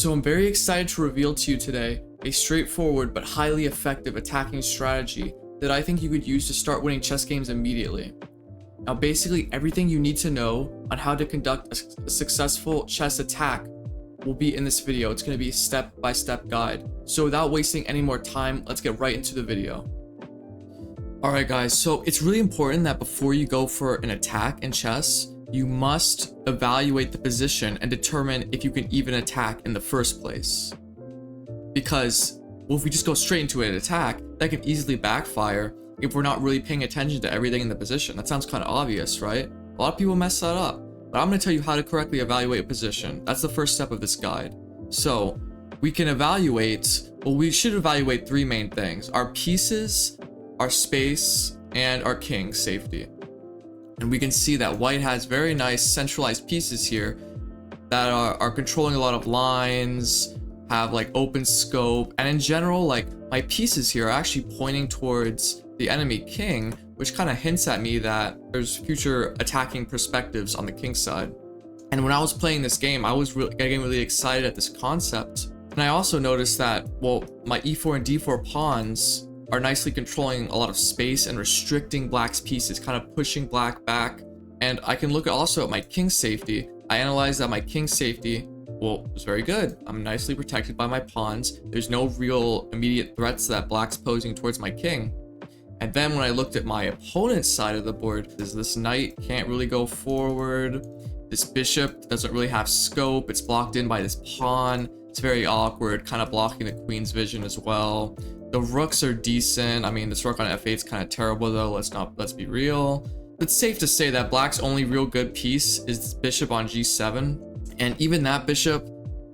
So I'm very excited to reveal to you today a straightforward but highly effective attacking strategy that I think you could use to start winning chess games immediately. Now basically everything you need to know on how to conduct a successful chess attack will be in this video. It's going to be a step-by-step guide. So without wasting any more time, let's get right into the video. Alright guys, so it's really important that before you go for an attack in chess, you must evaluate the position and determine if you can even attack in the first place. Because, well, if we just go straight into an attack, that can easily backfire if we're not really paying attention to everything in the position. That sounds kind of obvious, right? A lot of people mess that up. But I'm going to tell you how to correctly evaluate a position. That's the first step of this guide. So, we can evaluate, well, we should evaluate three main things. Our pieces, our space, and our king's safety. And we can see that white has very nice centralized pieces here that are controlling a lot of lines, have like open scope, and in general, like my pieces here are actually pointing towards the enemy king, which kind of hints at me that there's future attacking perspectives on the king side. And when I was playing this game, I was getting really excited at this concept. And I also noticed that, well, my e4 and d4 pawns are nicely controlling a lot of space and restricting black's pieces, kind of pushing black back. And I can look also at my king's safety. I analyzed that my king's safety, well, was very good. I'm nicely protected by my pawns. There's no real immediate threats that black's posing towards my king. And then when I looked at my opponent's side of the board, this knight can't really go forward. This bishop doesn't really have scope. It's blocked in by this pawn. It's very awkward, kind of blocking the queen's vision as well. The rooks are decent. I mean, this rook on f8 is kind of terrible though. Let's be real. It's safe to say that black's only real good piece is this bishop on g7. And even that bishop,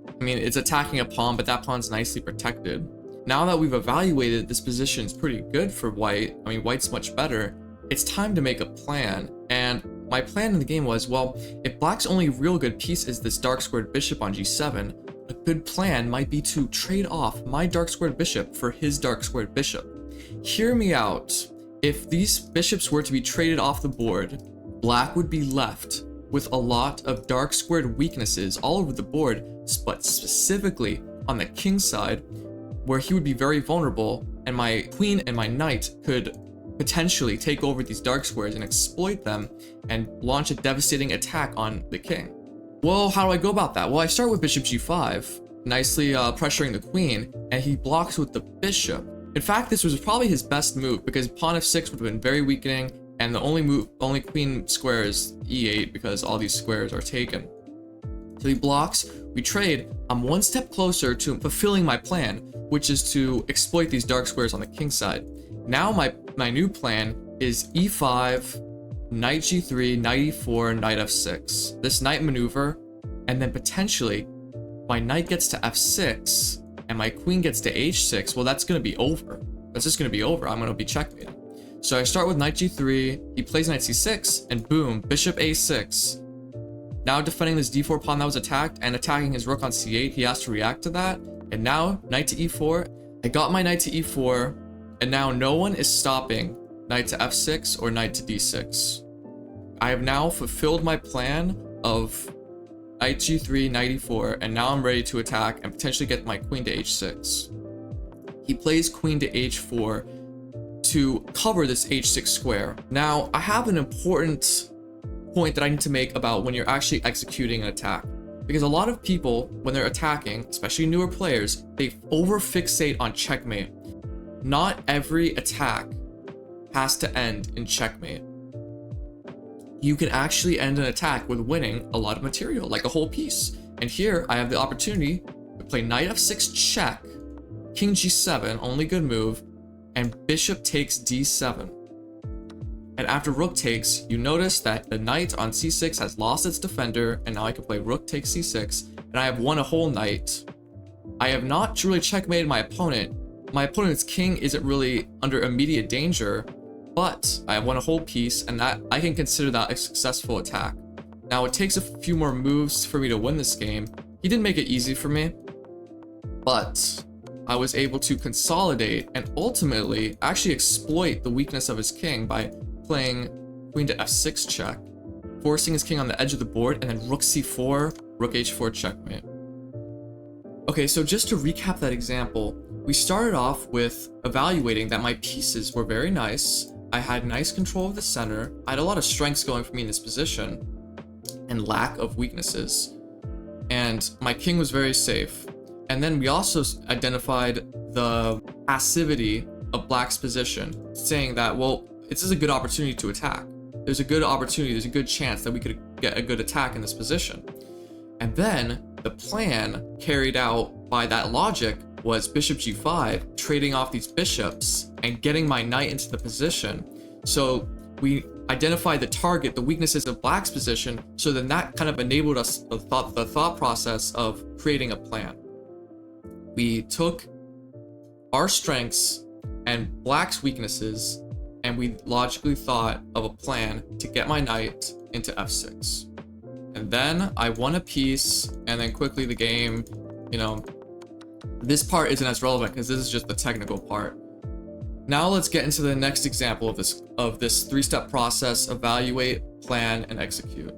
I mean, it's attacking a pawn, but that pawn's nicely protected. Now that we've evaluated this position is pretty good for white, I mean, white's much better, it's time to make a plan. And my plan in the game was, well, if black's only real good piece is this dark squared bishop on g7, a good plan might be to trade off my dark squared bishop for his dark squared bishop. Hear me out. If these bishops were to be traded off the board, black would be left with a lot of dark squared weaknesses all over the board, but specifically on the king side, where he would be very vulnerable, and my queen and my knight could potentially take over these dark squares and exploit them and launch a devastating attack on the king. Well, how do I go about that? Well, I start with bishop g5, nicely pressuring the queen, and he blocks with the bishop. In fact, this was probably his best move because pawn f6 would have been very weakening, and the only queen square is e8 because all these squares are taken. So he blocks, we trade. I'm one step closer to fulfilling my plan, which is to exploit these dark squares on the king side. Now my new plan is e5, knight g3, knight e4, knight f6. This knight maneuver, and then potentially my knight gets to f6 and my queen gets to h6. Well, that's going to be over. That's just going to be over. I'm going to be checkmated. So I start with knight g3, he plays knight c6, and boom, bishop a6. Now defending this d4 pawn that was attacked and attacking his rook on c8, he has to react to that. And now knight to e4. I got my knight to e4, and now no one is stopping knight to f6 or knight to d6. I have now fulfilled my plan of knight g3, knight e4, and now I'm ready to attack and potentially get my queen to h6. He plays queen to h4 to cover this h6 square. Now, I have an important point that I need to make about when you're actually executing an attack. Because a lot of people, when they're attacking, especially newer players, they over-fixate on checkmate. Not every attack has to end in checkmate. You can actually end an attack with winning a lot of material, like a whole piece. And here, I have the opportunity to play knight f6 check, king g7, only good move, and bishop takes d7. And after rook takes, you notice that the knight on c6 has lost its defender, and now I can play rook takes c6, and I have won a whole knight. I have not truly checkmated my opponent. My opponent's king isn't really under immediate danger, but I have won a whole piece, and that I can consider that a successful attack. Now, it takes a few more moves for me to win this game. He didn't make it easy for me, but I was able to consolidate and ultimately actually exploit the weakness of his king by playing queen to f6 check, forcing his king on the edge of the board, and then rook c4, rook h4 checkmate. Okay, so just to recap that example, we started off with evaluating that my pieces were very nice. I had nice control of the center. I had a lot of strengths going for me in this position and lack of weaknesses. And my king was very safe. And then we also identified the passivity of black's position, saying that, well, this is a good opportunity to attack. There's a good opportunity, there's a good chance that we could get a good attack in this position. And then the plan carried out by that logic was bishop g5, trading off these bishops and getting my knight into the position. So we identified the target, the weaknesses of black's position, so then that kind of enabled us the thought process of creating a plan. We took our strengths and black's weaknesses, and we logically thought of a plan to get my knight into f6. And then I won a piece, and then quickly the game, you know, this part isn't as relevant because this is just the technical part. Now let's get into the next example of this three-step process: evaluate, plan, and execute.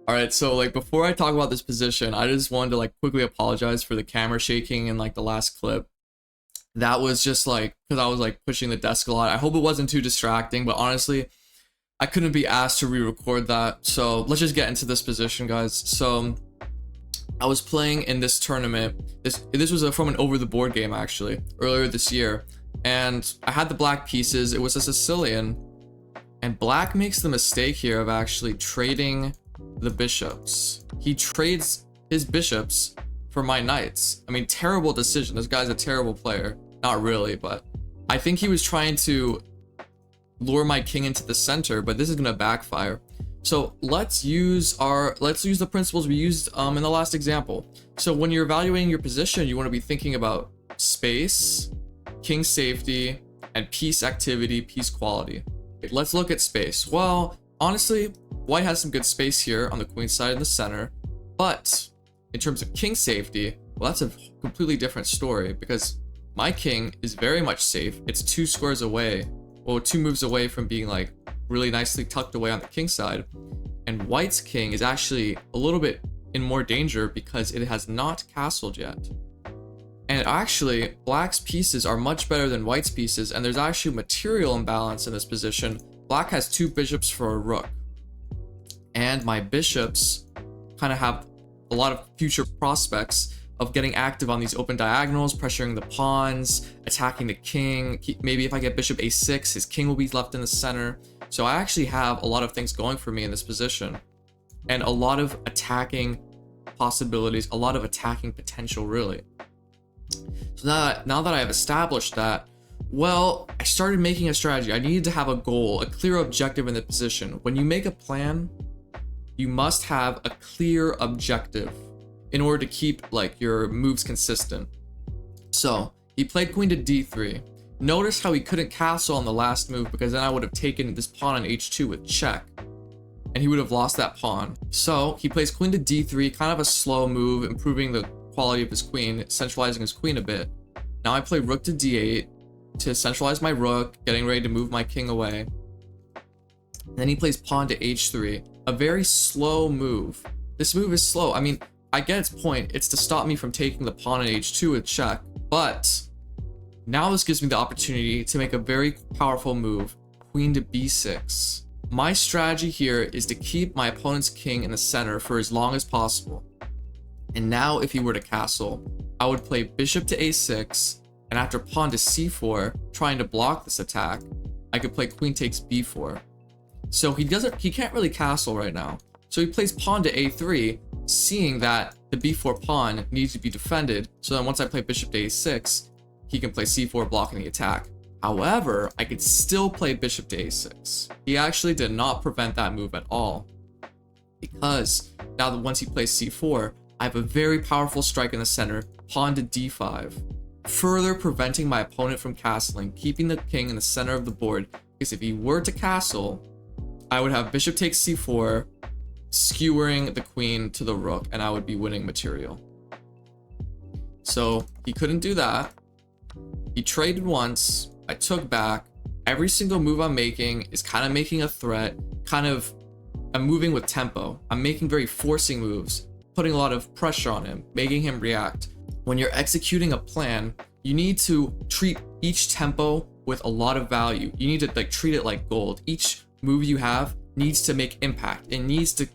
All right, so like before I talk about this position, I just wanted to like quickly apologize for the camera shaking in like the last clip. That was just like because I was like pushing the desk a lot. I hope it wasn't too distracting, but honestly, I couldn't be asked to re-record that. So let's just get into this position, guys. So I was playing in this tournament. This was from an over the board game actually earlier this year, and I had the black pieces. It was a Sicilian, and black makes the mistake here of actually trading the bishops. He trades his bishops for my knights. I mean, terrible decision. This guy's a terrible player. Not really, but I think he was trying to lure my king into the center, but this is gonna backfire. So let's use the principles we used in the last example. So when you're evaluating your position, you want to be thinking about space, king safety, and piece activity, piece quality. Okay, let's look at space. Well, honestly, white has some good space here on the queen side in the center, but in terms of king safety, well, that's a completely different story because my king is very much safe. It's 2 squares away, well, 2 moves away from being like really nicely tucked away on the king side, and white's king is actually a little bit in more danger because it has not castled yet. And actually, black's pieces are much better than white's pieces, and there's actually material imbalance in this position. Black has 2 bishops for a rook, and my bishops kind of have a lot of future prospects of getting active on these open diagonals, pressuring the pawns, attacking the king. Maybe if I get bishop a6, his king will be left in the center. So I actually have a lot of things going for me in this position, and a lot of attacking possibilities, a lot of attacking potential, really. So now that I have established that, well, I started making a strategy. I needed to have a goal, a clear objective in the position. When you make a plan, you must have a clear objective in order to keep like your moves consistent. So he played queen to d3. Notice how he couldn't castle on the last move because then I would have taken this pawn on h2 with check, and he would have lost that pawn. So he plays queen to d3, kind of a slow move, improving the quality of his queen, centralizing his queen a bit. Now I play rook to d8 to centralize my rook, getting ready to move my king away. And then he plays pawn to h3, a very slow move. This move is slow. I mean, I get its point. It's to stop me from taking the pawn on h2 with check, but now this gives me the opportunity to make a very powerful move, queen to b6. My strategy here is to keep my opponent's king in the center for as long as possible. And now if he were to castle, I would play bishop to a6, and after pawn to c4, trying to block this attack, I could play queen takes b4. So he can't really castle right now. So he plays pawn to a3, seeing that the b4 pawn needs to be defended, so then once I play bishop to a6, he can play c4 blocking the attack. However, I could still play bishop to a6. He actually did not prevent that move at all, because now that once he plays c4, I have a very powerful strike in the center, pawn to d5, further preventing my opponent from castling, keeping the king in the center of the board, because if he were to castle, I would have bishop takes c4, skewering the queen to the rook, and I would be winning material. So he couldn't do that. He traded once, I took back. Every single move I'm making is kind of making a threat, I'm moving with tempo. I'm making very forcing moves, putting a lot of pressure on him, making him react. When you're executing a plan, you need to treat each tempo with a lot of value. You need to like treat it like gold. Each move you have needs to make impact. It needs to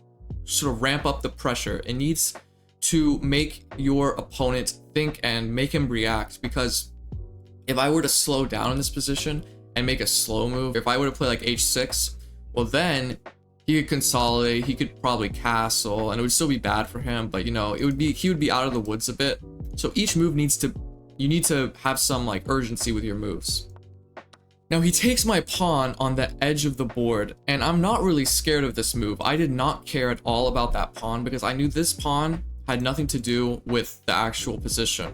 sort of ramp up the pressure. It needs to make your opponent think and make him react, because if I were to slow down in this position and make a slow move, if I were to play like h6, well then he could consolidate, he could probably castle, and it would still be bad for him, but you know, he would be out of the woods a bit. So each move you need to have some like urgency with your moves. Now he takes my pawn on the edge of the board, and I'm not really scared of this move. I did not care at all about that pawn because I knew this pawn had nothing to do with the actual position.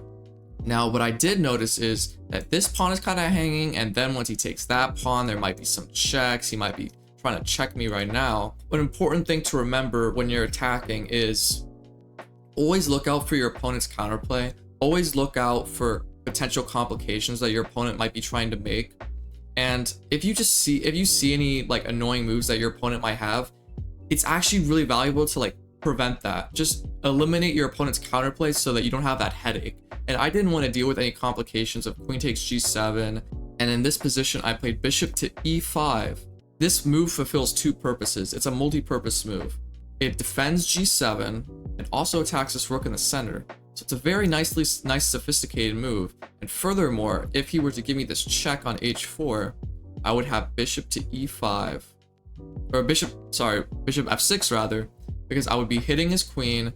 Now what I did notice is that this pawn is kind of hanging, and then once he takes that pawn, there might be some checks. He might be trying to check me right now. But an important thing to remember when you're attacking is always look out for your opponent's counterplay. Always look out for potential complications that your opponent might be trying to make. And if you see any like annoying moves that your opponent might have, it's actually really valuable to like prevent that. Just eliminate your opponent's counterplay so that you don't have that headache. And I didn't want to deal with any complications of queen takes g7, and in this position I played bishop to e5. This move fulfills two purposes. It's a multi-purpose move. It defends g7 and also attacks this rook in the center. So it's a very nice sophisticated move. And furthermore, if he were to give me this check on h4, I would have bishop to e5, or bishop f6 rather, because I would be hitting his queen,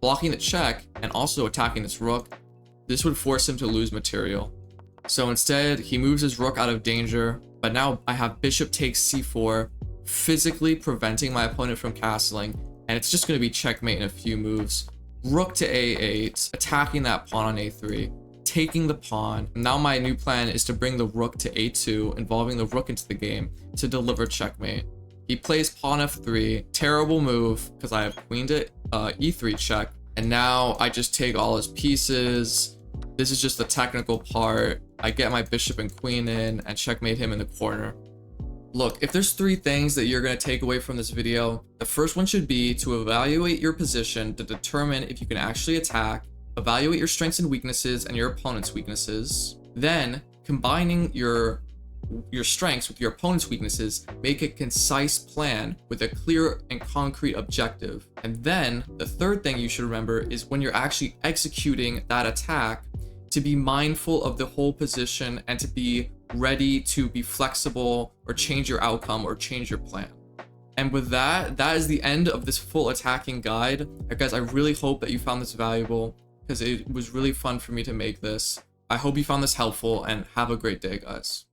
blocking the check, and also attacking this rook. This would force him to lose material. So instead, he moves his rook out of danger, but now I have bishop takes c4, physically preventing my opponent from castling, and it's just going to be checkmate in a few moves. Rook to a8, attacking that pawn on a3, taking the pawn. Now my new plan is to bring the rook to a2, involving the rook into the game to deliver checkmate. He plays pawn f3, terrible move because I have queen to e3 check, and now I just take all his pieces. This is just the technical part. I get my bishop and queen in and checkmate him in the corner. Look, if there's three things that you're going to take away from this video, the first one should be to evaluate your position to determine if you can actually attack, evaluate your strengths and weaknesses and your opponent's weaknesses, then combining your strengths with your opponent's weaknesses, make a concise plan with a clear and concrete objective. And then the third thing you should remember is when you're actually executing that attack, to be mindful of the whole position and to be ready to be flexible or change your outcome or change your plan. And with that is the end of this full attacking guide. Guys, I really hope that you found this valuable because it was really fun for me to make this. I hope you found this helpful, and have a great day, guys.